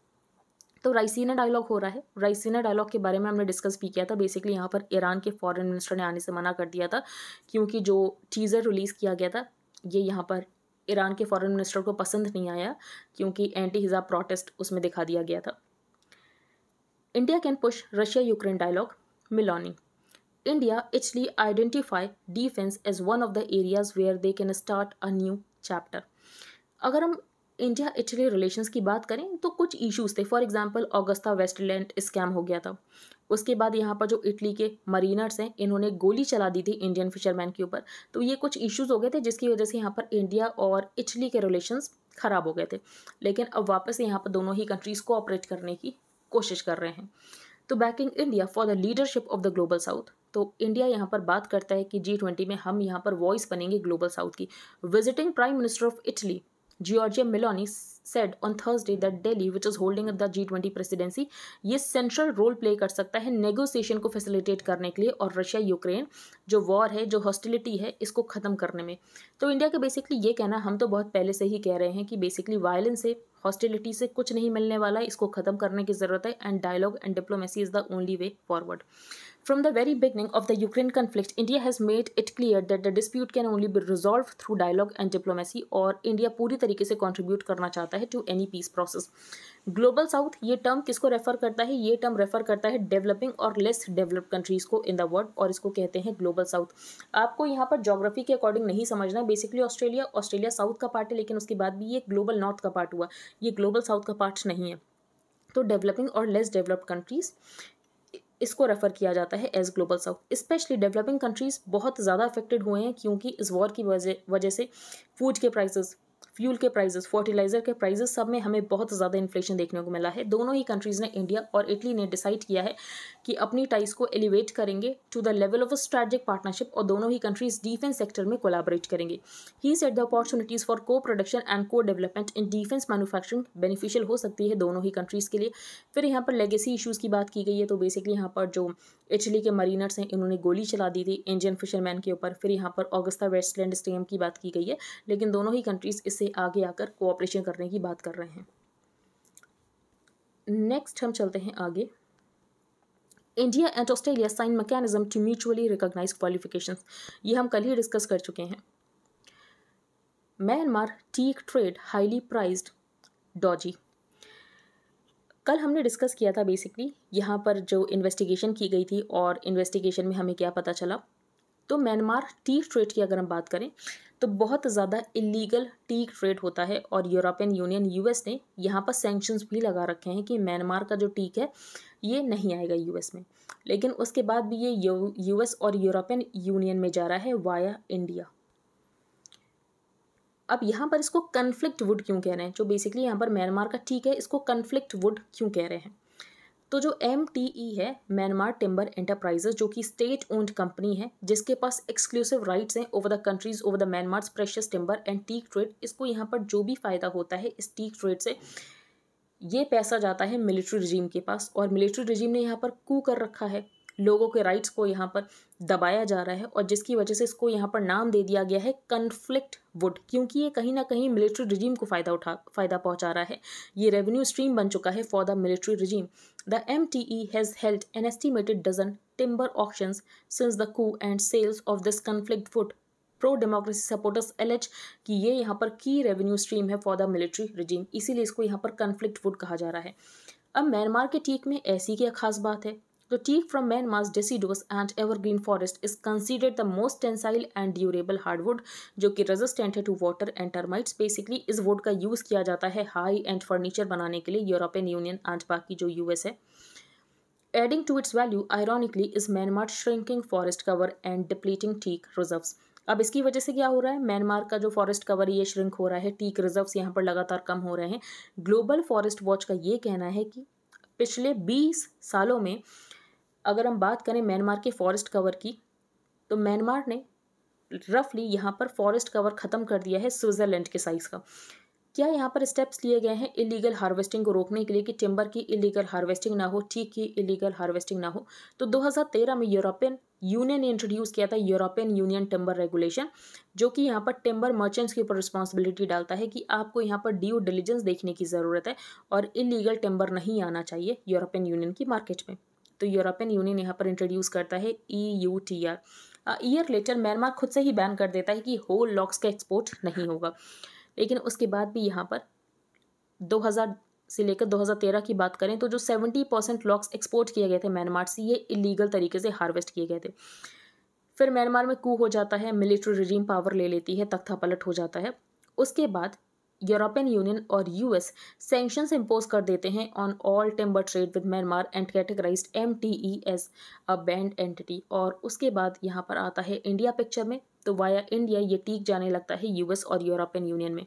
तो राइसीना डायलॉग हो रहा है. राइसीना डायलॉग के बारे में हमने डिस्कस भी किया था. बेसिकली यहाँ पर ईरान के फॉरेन मिनिस्टर ने आने से मना कर दिया था क्योंकि जो टीज़र रिलीज़ किया गया था ये यहाँ पर ईरान के फॉरेन मिनिस्टर को पसंद नहीं आया क्योंकि एंटी हिजाब प्रोटेस्ट उसमें दिखा दिया गया था. India can push Russia Ukraine dialogue Meloni. India Italy identify defence as one of the areas where they can start a new chapter. अगर हम इंडिया इटली रिलेशंस की बात करें तो कुछ इश्यूज थे. For example Augusta Westland scam हो गया था. उसके बाद यहाँ पर जो इटली के मरीनर्स हैं इन्होंने गोली चला दी थी इंडियन फिशरमैन के ऊपर. तो ये कुछ इश्यूज हो गए थे जिसकी वजह से यहाँ पर इंडिया और इटली के रिलेशंस ख़राब हो गए थे. लेकिन अब वापस यहाँ पर दोनों ही कंट्रीज़ को ऑपरेट करने की कोशिश कर रहे हैं. तो banking India for the leadership of the global south. तो इंडिया यहाँ पर बात करता है कि G20 में हम यहाँ पर वॉइस बनेंगे ग्लोबल साउथ की. Visiting prime minister of Italy Giorgia Meloni said on Thursday that Delhi, which is holding the G20 presidency, ये सेंट्रल रोल प्ले कर सकता है नेगोशिएशन को फैसिलिटेट करने के लिए और रशिया यूक्रेन जो वॉर है, जो हॉस्टिलिटी है, इसको ख़त्म करने में. तो इंडिया का बेसिकली ये कहना, हम तो बहुत पहले से ही कह रहे हैं कि बेसिकली वायलेंस से, हॉस्टिलिटी से कुछ नहीं मिलने वाला है, इसको ख़त्म करने की ज़रूरत है and dialogue and diplomacy is the only way forward. From the very beginning of the Ukraine conflict, India has made it clear that the dispute can only be resolved through dialogue and diplomacy. और इंडिया पूरी तरीके से कंट्रीब्यूट करना चाहता है to any peace process. Global south ये टर्म किसको रेफर करता है? ये टर्म रेफर करता है डेवलपिंग और लेस डेवलप्ड कंट्रीज़ को इन द वर्ल्ड, और इसको कहते हैं ग्लोबल साउथ. आपको यहाँ पर जोग्राफी के अकॉर्डिंग नहीं समझना. बेसिकली ऑस्ट्रेलिया साउथ का पार्ट है, लेकिन उसके बाद भी ये ग्लोबल नॉर्थ का पार्ट हुआ, ये ग्लोबल साउथ का पार्ट नहीं है. तो डेवलपिंग और लेस डेवलप्ड कंट्रीज़ इसको रेफर किया जाता है as global south. Specially developing countries बहुत ज़्यादा अफेक्टेड हुए हैं क्योंकि इस वॉर की वजह से फूड के प्राइसेस, फ्यूल के प्राइसेस, फर्टिलाइजर के प्राइसेस, सब में हमें बहुत ज़्यादा इन्फ्लेशन देखने को मिला है. दोनों ही कंट्रीज़ ने, इंडिया और इटली ने, डिसाइड किया है कि अपनी टाइज को एलिवेट करेंगे to the level of a strategic partnership और दोनों ही कंट्रीज़ डिफेंस सेक्टर में कोलैबोरेट करेंगे. He said the opportunities for co production and co development in defence manufacturing beneficial हो सकती है दोनों ही कंट्रीज़ के लिए. फिर यहाँ पर लेगेसी इशूज़ की बात की गई है. तो बेसिकली यहाँ पर जो इटली के मरीनर्स हैं इन्होंने गोली चला दी थी इंडियन फिशरमैन के ऊपर. फिर यहाँ पर ऑगस्टा वेस्टलैंड स्कैम की बात की गई है, लेकिन दोनों ही कंट्रीज़ इससे आगे आकर कोऑपरेशन करने की बात कर रहे हैं. नेक्स्ट हम चलते हैं आगे. India and Australia sign mechanism to mutually recognise qualifications. ये हम कल ही डिस्कस कर चुके हैं. Myanmar teak trade highly prized dodgy. कल हमने डिस्कस किया था बेसिकली यहाँ पर जो इन्वेस्टिगेशन की गई थी और इन्वेस्टिगेशन में हमें क्या पता चला. तो म्यांमार टीक ट्रेड की अगर हम बात करें तो बहुत ज़्यादा इलीगल टीक ट्रेड होता है और यूरोपियन यूनियन यूएस ने यहाँ पर सैंक्शंस भी लगा रखे हैं कि म्यांमार का जो टीक है ये नहीं आएगा यूएस में. लेकिन उसके बाद भी ये यूएस और यूरोपियन यूनियन में जा रहा है वाया इंडिया. अब यहाँ पर इसको कन्फ्लिक्ट वुड क्यों कह रहे हैं? जो बेसिकली यहाँ पर म्यांमार का टीक है इसको कन्फ्लिक्ट वुड क्यों कह रहे हैं? तो जो MTE है, म्यांमार टिम्बर एंटरप्राइजेज, जो कि स्टेट ओन्ड कंपनी है जिसके पास एक्सक्लूसिव राइट्स हैं over the countries over the Myanmar's precious timber and teak trade. इसको यहाँ पर जो भी फ़ायदा होता है इस टीक ट्रेड से, ये पैसा जाता है मिलिट्री रिजीम के पास, और मिलिट्री रिजीम ने यहाँ पर कू कर रखा है, लोगों के राइट्स को यहाँ पर दबाया जा रहा है, और जिसकी वजह से इसको यहाँ पर नाम दे दिया गया है कन्फ्लिक्ट वुड, क्योंकि ये कहीं ना कहीं मिलिट्री रिजीम को फ़ायदा पहुँचा रहा है. ये रेवेन्यू स्ट्रीम बन चुका है for the military regime. The MTE has held an estimated dozen timber auctions since the coup and sales of this conflict wood. Pro democracy supporters allege कि ये यहाँ पर की रेवेन्यू स्ट्रीम है फॉर द मिलिट्री रिजीम, इसीलिए इसको यहाँ पर कन्फ्लिक्ट वुड कहा जा रहा है. अब म्यांमार के टीक में ऐसी क्या खास बात है? The teak from Myanmar's deciduous and evergreen forest is considered the most tensile and durable hardwood, जो कि resistant है to water and termites. Basically इस wood का यूज़ किया जाता है high end furniture बनाने के लिए यूरोपियन यूनियन and बाकी जो US है. Adding to its value, ironically, is Myanmar's shrinking forest cover and depleting teak reserves. अब इसकी वजह से क्या हो रहा है, म्यांमार का जो फॉरेस्ट कवर ये श्रिंक हो रहा है, टीक रिजर्व्स यहाँ पर लगातार कम हो रहे हैं। ग्लोबल फॉरेस्ट वॉच का ये कहना है कि पिछले 20 सालों में अगर हम बात करें म्यांमार के फॉरेस्ट कवर की, तो म्यांमार ने रफली यहाँ पर फॉरेस्ट कवर ख़त्म कर दिया है स्विट्ज़रलैंड के साइज़ का। क्या यहाँ पर स्टेप्स लिए गए हैं इलीगल हार्वेस्टिंग को रोकने के लिए कि टिम्बर की इलीगल हार्वेस्टिंग ना हो, टीक की इलीगल हार्वेस्टिंग ना हो? तो 2013 में यूरोपियन यूनियन ने इंट्रोड्यूस किया था यूरोपियन यूनियन टिम्बर रेगुलेशन, जो कि यहाँ पर टिम्बर मर्चेंट्स के ऊपर रिस्पॉन्सिबिलिटी डालता है कि आपको यहाँ पर ड्यू डिलिजेंस देखने की ज़रूरत है और इलीगल टिम्बर नहीं आना चाहिए यूरोपियन यूनियन की मार्केट में। तो यूरोपियन यूनियन यहाँ पर इंट्रोड्यूस करता है EUTR। ईयर लेटर म्यांमार खुद से ही बैन कर देता है कि होल लॉग्स का एक्सपोर्ट नहीं होगा। लेकिन उसके बाद भी यहाँ पर 2000 से लेकर 2013 की बात करें तो जो 70% लॉग्स एक्सपोर्ट किए गए थे म्यांमार से, ये इलीगल तरीके से हार्वेस्ट किए गए थे। फिर म्यांमार में कू हो जाता है, मिलिट्री रिजीम पावर ले लेती है, तख्ता पलट हो जाता है। उसके बाद यूरोपियन यूनियन और US सैंक्शंस इम्पोज कर देते हैं on all timber trade with Myanmar and categorised MTE as a banned entity. और उसके बाद यहाँ पर आता है इंडिया पिक्चर में, तो वाया इंडिया ये टीक जाने लगता है US और यूरोपियन यूनियन में।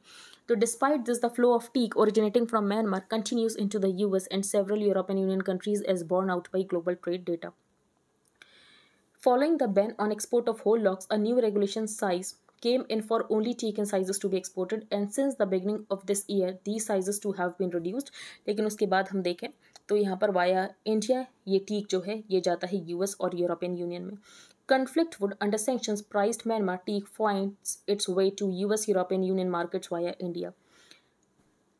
तो despite this the flow of teak originating from Myanmar continues into the US and several European Union countries as borne out by global trade data. Following the ban on export of whole logs, a new regulation size came in for only teak and sizes to be exported, and since the beginning of this year these sizes to have been reduced. लेकिन उसके बाद हम देखें तो यहाँ पर वाया इंडिया ये टीक जो है ये जाता है US और यूरोपियन यूनियन में। Conflict would under sanctions priced Myanmar teak finds its way to US European Union markets via India.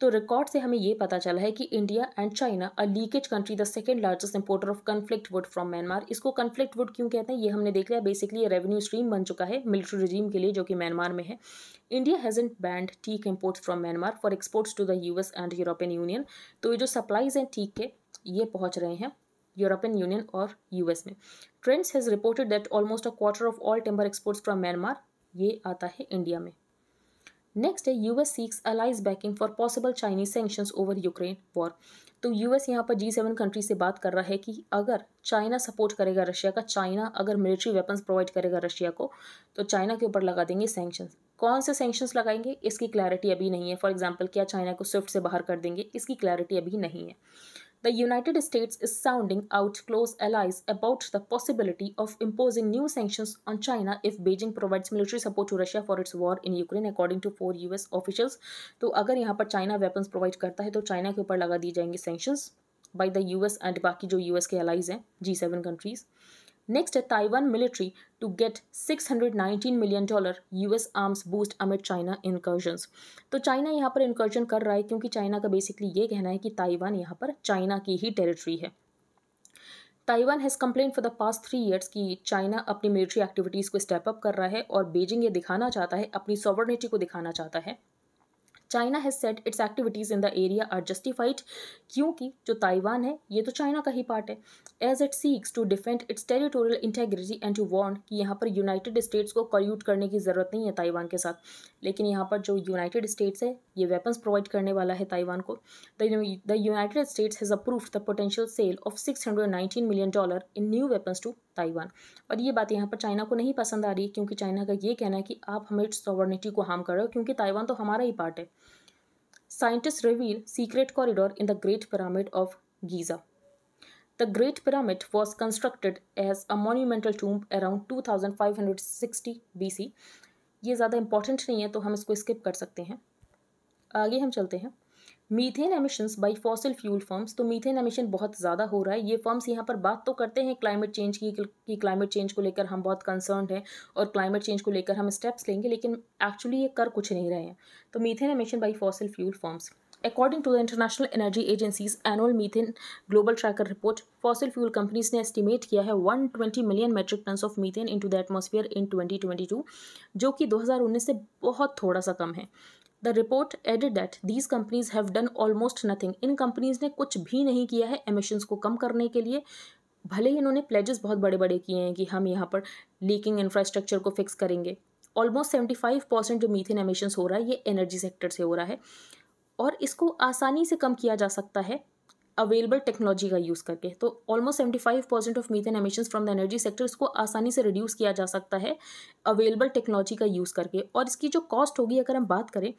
तो रिकॉर्ड से हमें ये पता चला है कि India and China a leakage country the second largest importer of conflict wood from Myanmar. इसको कन्फ्लिक्ट वुड क्यों कहते हैं ये हमने देख लिया। बेसिकली ये रेवेन्यू स्ट्रीम बन चुका है मिलिट्री रिजीम के लिए जो कि म्यांमार में है। India hasn't banned teak imports from Myanmar for exports to the US and European Union. तो ये जो सप्लाईज हैं टीक के ये पहुँच रहे हैं यूरोपियन यूनियन और US में। Trends has reported that almost a quarter of all timber exports from Myanmar ये आता है इंडिया में। नेक्स्ट है US seeks allies backing for possible Chinese sanctions over Ukraine war. तो US यहाँ पर G7 कंट्री से बात कर रहा है कि अगर चाइना सपोर्ट करेगा रशिया का, चाइना अगर मिलिट्री वेपन्स प्रोवाइड करेगा रशिया को, तो चाइना के ऊपर लगा देंगे सैंक्शंस। कौन से सैंक्शंस लगाएंगे इसकी क्लैरिटी अभी नहीं है। फॉर एग्जाम्पल क्या चाइना को स्विफ्ट से बाहर कर देंगे, इसकी क्लैरिटी अभी नहीं है। The United States is sounding out close allies about the possibility of imposing new sanctions on China if Beijing provides military support to Russia for its war in Ukraine, according to 4 US officials. तो अगर यहाँ पर चाइना वेपन्स प्रोवाइड करता है तो चाइना के ऊपर लगा दिए जाएंगे sanctions by the US and बाकी जो US के अलाइज हैं G7 कंट्रीज। नेक्स्ट है Taiwan military to get $619 million US arms boost amid China incursions. तो चाइना यहाँ पर इनकर्जन कर रहा है क्योंकि चाइना का बेसिकली ये कहना है कि ताइवान यहाँ पर चाइना की ही टेरिटरी है। Taiwan has complain for the past 3 years कि चाइना अपनी मिलिट्री एक्टिविटीज़ को स्टेप अप कर रहा है और बीजिंग ये दिखाना चाहता है, अपनी सॉवरेनिटी को दिखाना चाहता है। China has said its activities in the area are justified, क्योंकि जो ताइवान है ये तो चाइना का ही पार्ट है। As it seeks to defend its territorial integrity and to warn कि यहाँ पर यूनाइटेड स्टेट्स को कल्यूट करने की ज़रूरत नहीं है ताइवान के साथ। लेकिन यहाँ पर जो यूनाइटेड स्टेट्स है ये वेपन्स प्रोवाइड करने वाला है ताइवान को। The United States has approved the potential sale of $619 million in new weapons to Taiwan. और ये बात यहाँ पर चाइना को नहीं पसंद आ रही है क्योंकि चाइना का ये कहना है कि आप हमें सॉवरेनिटी को हार्म कर रहे हो क्योंकि ताइवान तो हमारा ही पार्ट है। Scientists reveal secret corridor in the Great Pyramid of Giza. The Great Pyramid was constructed as a monumental tomb around 2560 BC. ये ज़्यादा इंपॉर्टेंट नहीं है तो हम इसको स्किप कर सकते हैं। आगे हम चलते हैं। Methane emissions by fossil fuel firms. तो मीथेन एमिशन बहुत ज़्यादा हो रहा है। ये फर्म्स यहाँ पर बात तो करते हैं क्लाइमेट चेंज की कि क्लाइमेट चेंज को लेकर हम बहुत कंसर्न्ड हैं और क्लाइमेट चेंज को लेकर हम स्टेप्स लेंगे, लेकिन एक्चुअली ये कर कुछ नहीं रहे हैं। तो methane emission by fossil fuel firms according to the International Energy Agency's annual methane global tracker report, fossil fuel companies ने एस्टिमेट किया है 120 million metric tons of methane into the atmosphere in 2022, जो कि 2019 से बहुत थोड़ा सा कम है। The report added that these companies have done almost nothing. In companies ने कुछ भी नहीं किया है एमिशंस को कम करने के लिए। भले ही इन्होंने प्लेजेस बहुत बड़े बड़े किए हैं कि हम यहाँ पर लीकिंग इंफ्रास्ट्रक्चर को फिक्स करेंगे। ऑलमोस्ट 75% जो मीथेन एमिशंस हो रहा है ये एनर्जी सेक्टर से हो रहा है और इसको आसानी से कम किया जा सकता है अवेलेबल टेक्नोलॉजी का यूज़ करके। तो almost 75% of methane emissions from the energy sector इसको आसानी से रिड्यूस किया जा सकता है अवेलेबल टेक्नोलॉजी का यूज़ करके। और इसकी जो कॉस्ट होगी, अगर हम बात करें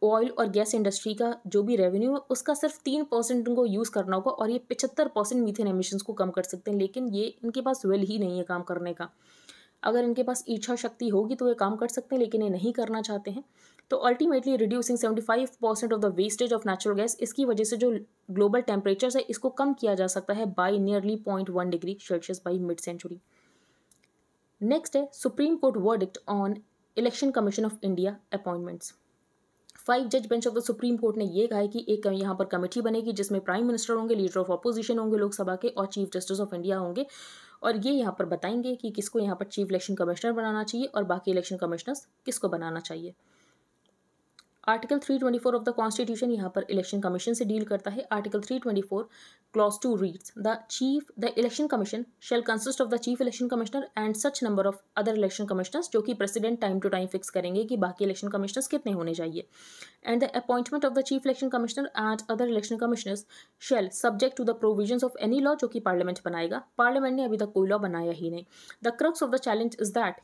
ऑयल और गैस इंडस्ट्री का जो भी रेवेन्यू है उसका सिर्फ 3% उनको यूज़ करना होगा और ये 75% मीथेन एमिशंस को कम कर सकते हैं। लेकिन ये इनके पास विल ही नहीं है काम करने का। अगर इनके पास इच्छा शक्ति होगी तो ये काम कर सकते हैं, लेकिन ये नहीं करना चाहते हैं। तो ultimately reducing 75% of the wastage of natural gas, इसकी वजह से जो ग्लोबल टेम्परेचर है इसको कम किया जा सकता है by nearly 0.1 degree Celsius by mid century. Next है Supreme Court verdict on Election Commission of India appointments. 5 जज bench of the Supreme Court ने ये कहा है कि एक यहाँ पर कमेटी बनेगी जिसमें प्राइम मिनिस्टर होंगे, लीडर ऑफ अपोजिशन होंगे लोकसभा के, और चीफ जस्टिस ऑफ इंडिया होंगे। और ये यहाँ पर बताएंगे कि किसको यहाँ पर चीफ इलेक्शन कमिश्नर बनाना चाहिए और बाकी इलेक्शन कमिश्नर्स किसको बनाना चाहिए। आर्टिकल 324 ऑफ द कॉन्स्टिट्यूशन यहाँ पर इलेक्शन कमीशन से डील करता है। Article 324 clause 2 reads the election Commission shall consist of the chief election commissioner and such number of other election commissioners, जो कि president time to time fix करेंगे कि बाकी इलेक्शन कमिश्नर्स कितने होने चाहिए। And the appointment of the chief election commissioner and other election commissioners shall subject to the provisions of any law, जो कि पार्लियामेंट बनाएगा। पार्लियामेंट ने अभी तक कोई लॉ बनाया ही नहीं। The crux of the challenge is that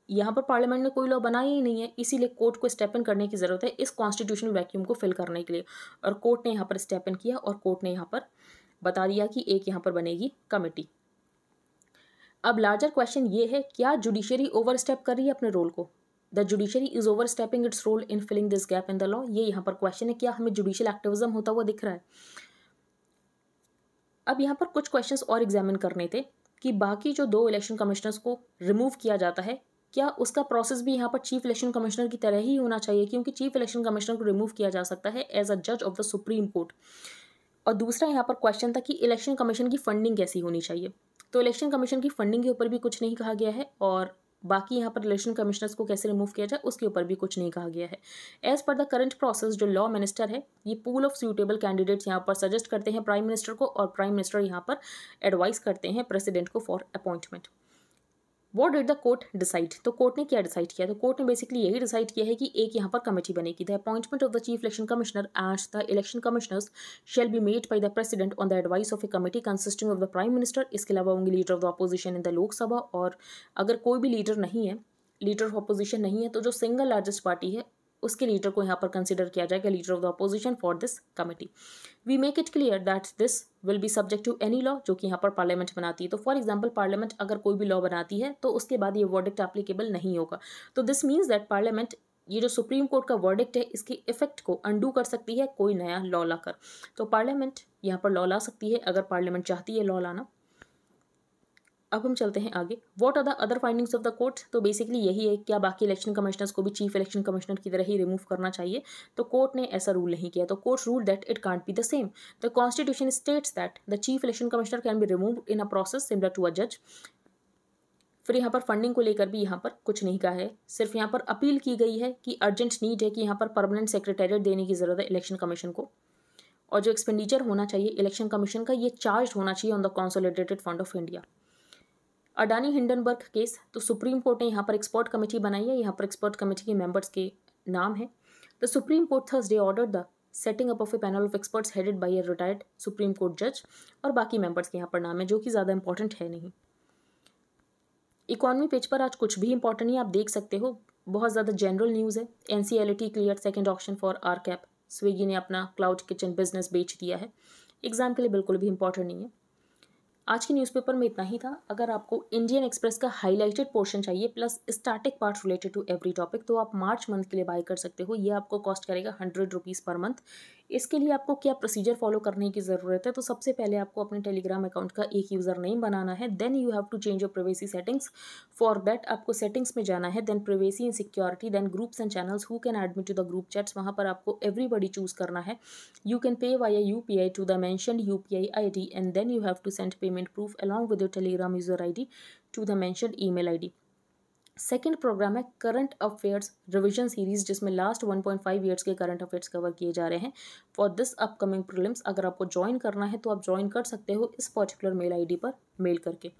यहाँ पर पार्लियामेंट ने कोई लॉ बनाया ही नहीं है, इसीलिए कोर्ट को स्टेप इन करने की जरूरत है इस कॉन्स्टिट्यूशनल वैक्यूम को फिल करने के लिए। और कोर्ट ने यहाँ पर स्टेप इन किया और कोर्ट ने यहाँ पर बता दिया कि एक यहाँ पर बनेगी कमेटी। अब लार्जर क्वेश्चन ये है, क्या जुडिशरी ओवर स्टेप कर रही है अपने रोल को? The judiciary is overstepping its role in filling this gap in the law. ये यहाँ पर क्वेश्चन है, क्या हमें जुडिशियल एक्टिविज्म होता हुआ दिख रहा है? अब यहाँ पर कुछ क्वेश्चंस और एग्जामिन करने थे कि बाकी जो 2 इलेक्शन कमिश्नर्स को रिमूव किया जाता है, क्या उसका प्रोसेस भी यहाँ पर चीफ इलेक्शन कमिश्नर की तरह ही होना चाहिए, क्योंकि चीफ इलेक्शन कमिश्नर को रिमूव किया जा सकता है एज अ जज ऑफ द सुप्रीम कोर्ट। और दूसरा यहाँ पर क्वेश्चन था कि इलेक्शन कमीशन की फंडिंग कैसी होनी चाहिए। तो इलेक्शन कमीशन की फंडिंग के ऊपर भी कुछ नहीं कहा गया है और बाकी यहाँ पर इलेक्शन कमिश्नर्स को कैसे रिमूव किया जाए उसके ऊपर भी कुछ नहीं कहा गया है। As per the current process जो लॉ मिनिस्टर है ये पूल ऑफ सूटेबल कैंडिडेट्स यहाँ पर सजेस्ट करते हैं प्राइम मिनिस्टर को और प्राइम मिनिस्टर यहाँ पर एडवाइस करते हैं प्रेसिडेंट को for appointment. What did the court decide? तो कोर्ट ने क्या डिसाइड किया? तो कोर्ट ने बेसिकली यही डिसाइड किया है कि एक यहाँ पर कमेटी बनेगी। The appointment of the chief election commissioner and the election commissioners shall be made by the president on the advice of A committee consisting of the prime minister. इसके अलावा होंगे leader of the opposition in the Lok Sabha, और अगर कोई भी लीडर नहीं है, लीडर ऑफ अपोजिशन नहीं है, तो जो सिंगल लार्जेस्ट पार्टी है उसके लीडर को यहाँ पर कंसिडर किया जाएगा leader of the opposition for this committee. We make it clear that this will be subject to any law, जो कि यहाँ पर पार्लियामेंट बनाती है। तो फॉर एग्जाम्पल पार्लियामेंट अगर कोई भी लॉ बनाती है तो उसके बाद ये वर्डिक्ट एप्लीकेबल नहीं होगा। तो दिस मीन्स दैट पार्लियामेंट ये जो सुप्रीम कोर्ट का वर्डिक्ट है इसके इफेक्ट को अंडू कर सकती है कोई नया लॉ लाकर। तो पार्लियामेंट यहाँ पर लॉ ला सकती है अगर पार्लियामेंट चाहती है लॉ लाना। अब हम चलते हैं आगे। What are the other findings of the court? तो बेसिकली यही है, क्या बाकी इलेक्शन कमिश्नर्स को भी चीफ इलेक्शन कमिश्नर की तरह ही रिमूव करना चाहिए? तो कोर्ट ने ऐसा रूल नहीं किया। तो court rule that it can't be the same. The constitution states that the chief election commissioner can be removed in a process similar to a जज। फिर यहाँ पर फंडिंग को लेकर भी यहाँ पर कुछ नहीं कहा है, सिर्फ यहाँ पर अपील की गई है कि अर्जेंट नीड है कि यहाँ पर परमानेंट सेक्रेटेरिएट देने की जरूरत है इलेक्शन कमीशन को, और जो एक्सपेंडिचर होना चाहिए इलेक्शन कमीशन का ये चार्ज होना चाहिए on the consolidated fund of India. Adani Hindenburg case, तो सुप्रीम कोर्ट ने यहाँ पर एक्सपर्ट कमेटी बनाई है। यहाँ पर एक्सपर्ट कमेटी के मेंबर्स के नाम है। The Supreme court Thursday order the setting up of A panel of experts headed by a retired supreme court जज, और बाकी मेंबर्स के यहाँ पर नाम है जो कि ज़्यादा इंपॉर्टेंट है नहीं। इकॉनमी पेज पर आज कुछ भी इंपॉर्टेंट नहीं, आप देख सकते हो, बहुत ज़्यादा जनरल न्यूज़ है। NCLT clear second option for RCAP। Swiggy ने अपना क्लाउड किचन बिजनेस बेच दिया है। एग्जाम के लिए बिल्कुल भी इंपॉर्टेंट नहीं है। आज के न्यूज़पेपर में इतना ही था। अगर आपको इंडियन एक्सप्रेस का हाईलाइटेड पोर्शन चाहिए plus static part related to every topic, तो आप मार्च मंथ के लिए बाय कर सकते हो। ये आपको कॉस्ट करेगा 100 रुपीज़ पर मंथ। इसके लिए आपको क्या प्रोसीजर फॉलो करने की ज़रूरत है? तो सबसे पहले आपको अपने टेलीग्राम अकाउंट का एक यूज़र नेम बनाना है। Then you have to change your privacy settings. For that आपको सेटिंग्स में जाना है, then privacy and security, then groups and channels, who can admit to the group chats. वहाँ पर आपको एवरीबडी चूज़ करना है। You can pay via UPI to the mentioned UPI ID and then you have to send payment proof along with your telegram user ID to the mentioned email ID। Second programme है करंट अफेयर्स रिविजन सीरीज, जिसमें लास्ट 1.5 ईयर्स के करंट अफेयर्स कवर किए जा रहे हैं फॉर दिस अपकमिंग प्रीलिम्स। अगर आपको ज्वाइन करना है तो आप ज्वाइन कर सकते हो इस पर्टिकुलर मेल ID पर मेल करके।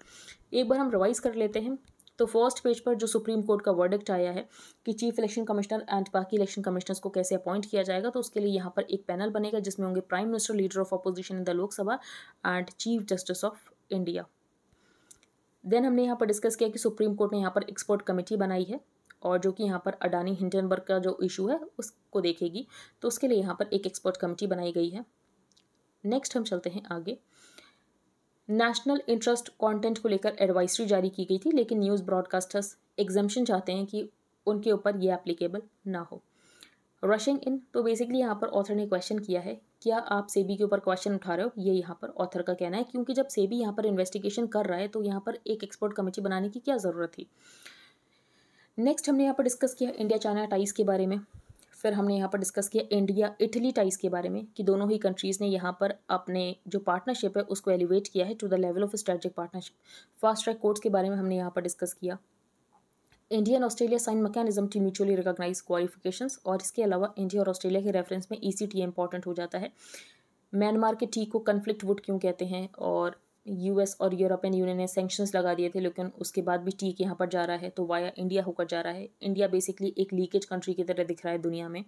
एक बार हम रिवाइज कर लेते हैं। तो फर्स्ट पेज पर जो सुप्रीम कोर्ट का वर्डिक्ट आया है कि चीफ इलेक्शन कमिश्नर एंड बाकी इलेक्शन कमिश्नर्स को कैसे अपॉइंट किया जाएगा, तो उसके लिए यहाँ पर एक पैनल बनेगा जिसमें होंगे prime minister, leader of opposition in the Lok Sabha and chief justice of India. Then हमने यहाँ पर डिस्कस किया कि सुप्रीम कोर्ट ने यहाँ पर एक्सपर्ट कमेटी बनाई है और जो कि यहाँ पर अडानी हिंडनबर्ग का जो इशू है उसको देखेगी, तो उसके लिए यहाँ पर एक एक्सपर्ट कमेटी बनाई गई है। नेक्स्ट हम चलते हैं आगे। नेशनल इंटरेस्ट कंटेंट को लेकर एडवाइजरी जारी की गई थी, लेकिन न्यूज़ ब्रॉडकास्टर्स एग्जाम्पशन चाहते हैं कि उनके ऊपर ये एप्लीकेबल ना हो। रशिंग इन, तो बेसिकली यहाँ पर ऑथर ने क्वेश्चन किया है, क्या आप सेबी के ऊपर क्वेश्चन उठा रहे हो, ये यहाँ पर ऑथर का कहना है, क्योंकि जब सेबी यहाँ पर इन्वेस्टिगेशन कर रहा है तो यहाँ पर एक एक्सपर्ट कमेटी बनाने की क्या ज़रूरत थी। नेक्स्ट हमने यहाँ पर डिस्कस किया इंडिया चाइना टाइज के बारे में। फिर हमने यहाँ पर डिस्कस किया इंडिया इटली टाइज के बारे में कि दोनों ही कंट्रीज़ ने यहाँ पर अपने जो पार्टनरशिप है उसको एलिवेट किया है to the level of strategic partnership. Fast track courts के बारे में हमने यहाँ पर डिस्कस किया। India and Australia sign mechanism to mutually recognise qualifications, और इसके अलावा इंडिया और ऑस्ट्रेलिया के रेफरेंस में ECTA इंपॉर्टेंट हो जाता है। म्यांमार के टी को कन्फ्लिक्ट वुड क्यों कहते हैं, और US और यूरोपियन यूनियन ने सैंक्शंस लगा दिए थे, लेकिन उसके बाद भी टी यहाँ पर जा रहा है तो वाया इंडिया होकर जा रहा है। इंडिया बेसिकली एक लीकेज कंट्री की तरह दिख रहा है दुनिया में।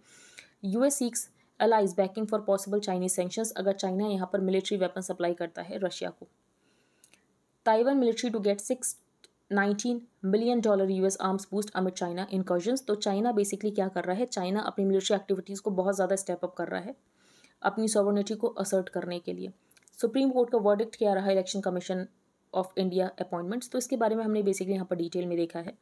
US seeks allies backing for possible Chinese sanctions, अगर चाइना यहाँ पर मिलिट्री वेपन सप्लाई करता है रशिया को। Taiwan military to get $19 million US arms boost amid China incursions, तो चाइना बेसिकली क्या कर रहा है, चाइना अपनी मिलिट्री एक्टिविटीज़ को बहुत ज़्यादा स्टेप अप कर रहा है अपनी सॉवरेनिटी को असर्ट करने के लिए। सुप्रीम कोर्ट का वर्डिक्ट क्या रहा election Commission of India appointments, तो इसके बारे में हमने बेसिकली यहाँ पर डिटेल में देखा है।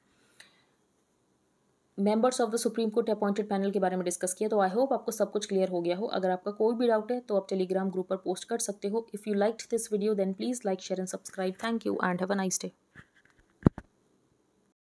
Members of the Supreme court appointed panel के बारे में डिस्कस किया। तो आई होप आपको सब कुछ क्लियर हो गया हो। अगर आपका कोई भी डाउट है तो आप टेलीग्राम ग्रुप पर पोस्ट कर सकते हो। If you liked this video then please like, share and subscribe. Thank you and have a nice day.